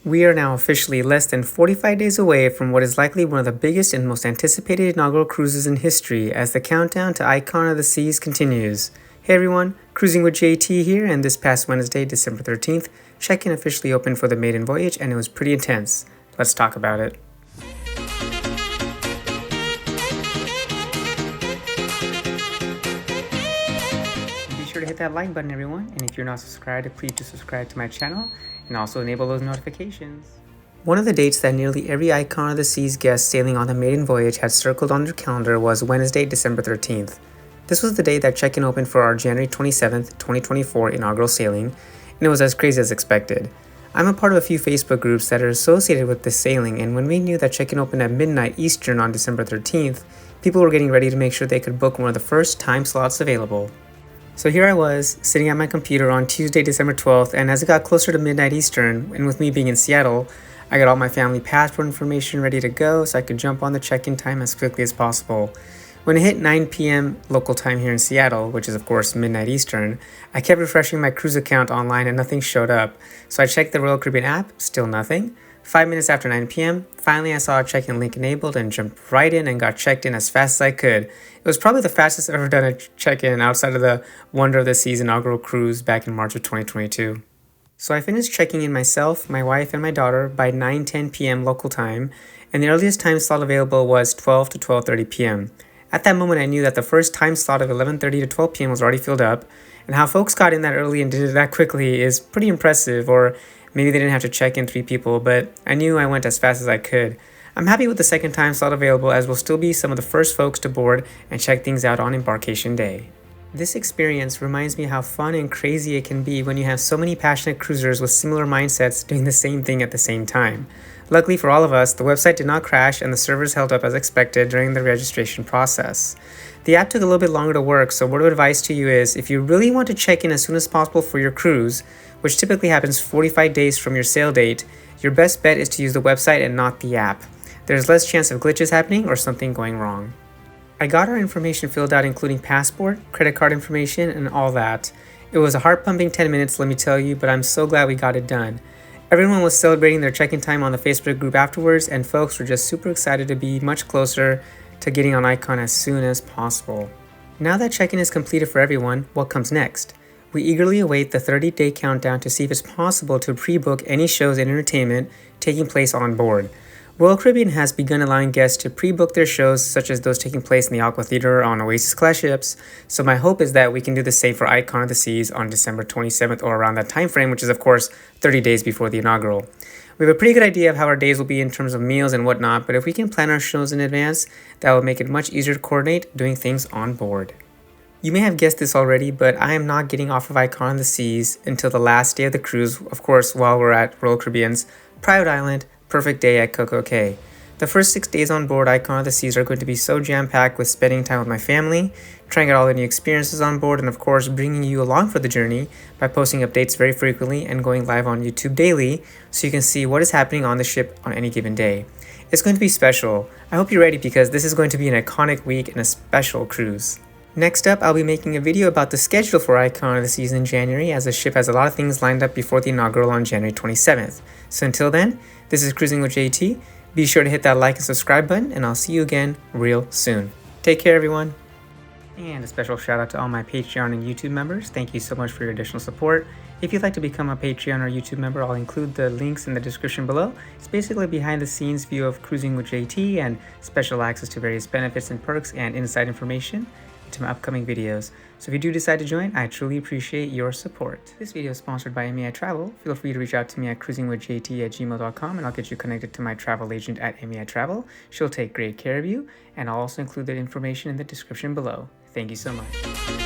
We are now officially less than 45 days away from what is likely one of the biggest and most anticipated inaugural cruises in history as the countdown to Icon of the Seas continues. Hey everyone, Cruising with JT here, and this past Wednesday, December 13th, check-in officially opened for the maiden voyage and it was pretty intense. Let's talk about it. Be sure to hit that like button everyone, and if you're not subscribed, please do subscribe to my channel and also enable those notifications. One of the dates that nearly every Icon of the Seas guest sailing on the maiden voyage had circled on their calendar was Wednesday, December 13th. This was the day that check-in opened for our January 27th, 2024 inaugural sailing, and it was as crazy as expected. I'm a part of a few Facebook groups that are associated with this sailing, and when we knew that check-in opened at midnight Eastern on December 13th, people were getting ready to make sure they could book one of the first time slots available. So here I was, sitting at my computer on Tuesday, December 12th, and as it got closer to midnight Eastern, and with me being in Seattle, I got all my family passport information ready to go so I could jump on the check-in time as quickly as possible. When it hit 9 p.m. local time here in Seattle, which is of course midnight Eastern, I kept refreshing my cruise account online and nothing showed up. So I checked the Royal Caribbean app, still nothing. 5 minutes after 9 p.m., finally I saw a check-in link enabled and jumped right in and got checked in as fast as I could. It was probably the fastest I've ever done a check-in outside of the Wonder of the Seas inaugural cruise back in March of 2022. So I finished checking in myself, my wife, and my daughter by 9:10 p.m. local time, and the earliest time slot available was 12 to 12:30 p.m. At that moment, I knew that the first time slot of 11:30 to 12 p.m. was already filled up, and how folks got in that early and did it that quickly is pretty impressive, or maybe they didn't have to check in 3 people, but I knew I went as fast as I could. I'm happy with the second time slot available, as we'll still be some of the first folks to board and check things out on embarkation day. This experience reminds me how fun and crazy it can be when you have so many passionate cruisers with similar mindsets doing the same thing at the same time. Luckily for all of us, the website did not crash and the servers held up as expected during the registration process. The app took a little bit longer to work, so word of advice to you is if you really want to check in as soon as possible for your cruise, which typically happens 45 days from your sail date, your best bet is to use the website and not the app. There's less chance of glitches happening or something going wrong. I got our information filled out, including passport, credit card information, and all that. It was a heart-pumping 10 minutes, let me tell you, but I'm so glad we got it done. Everyone was celebrating their check-in time on the Facebook group afterwards, and folks were just super excited to be much closer to getting on Icon as soon as possible. Now that check-in is completed for everyone, what comes next? We eagerly await the 30-day countdown to see if it's possible to pre-book any shows and entertainment taking place on board. Royal Caribbean has begun allowing guests to pre-book their shows, such as those taking place in the Aqua Theater on Oasis-class ships, so my hope is that we can do the same for Icon of the Seas on December 27th or around that time frame, which is of course 30 days before the inaugural. We have a pretty good idea of how our days will be in terms of meals and whatnot, but if we can plan our shows in advance, that will make it much easier to coordinate doing things on board. You may have guessed this already, but I am not getting off of Icon of the Seas until the last day of the cruise, of course while we're at Royal Caribbean's private island, Perfect Day at Coco Cay. The first 6 days on board Icon of the Seas are going to be so jam-packed with spending time with my family, trying out all the new experiences on board, and of course bringing you along for the journey by posting updates very frequently and going live on YouTube daily so you can see what is happening on the ship on any given day. It's going to be special. I hope you're ready because this is going to be an iconic week and a special cruise. Next up, I'll be making a video about the schedule for Icon of the Seas in January, as the ship has a lot of things lined up before the inaugural on January 27th. So until then, this is Cruising with JT. Be sure to hit that like and subscribe button, and I'll see you again real soon. Take care, everyone. And a special shout out to all my Patreon and YouTube members. Thank you so much for your additional support. If you'd like to become a Patreon or YouTube member, I'll include the links in the description below. It's basically a behind the scenes view of Cruising with JT and special access to various benefits and perks and inside information to my upcoming videos. So if you do decide to join, I truly appreciate your support. This video is sponsored by MEI Travel. Feel free to reach out to me at cruisingwithjt@gmail.com and I'll get you connected to my travel agent at MEI Travel. She'll take great care of you, and I'll also include the information in the description below. Thank you so much.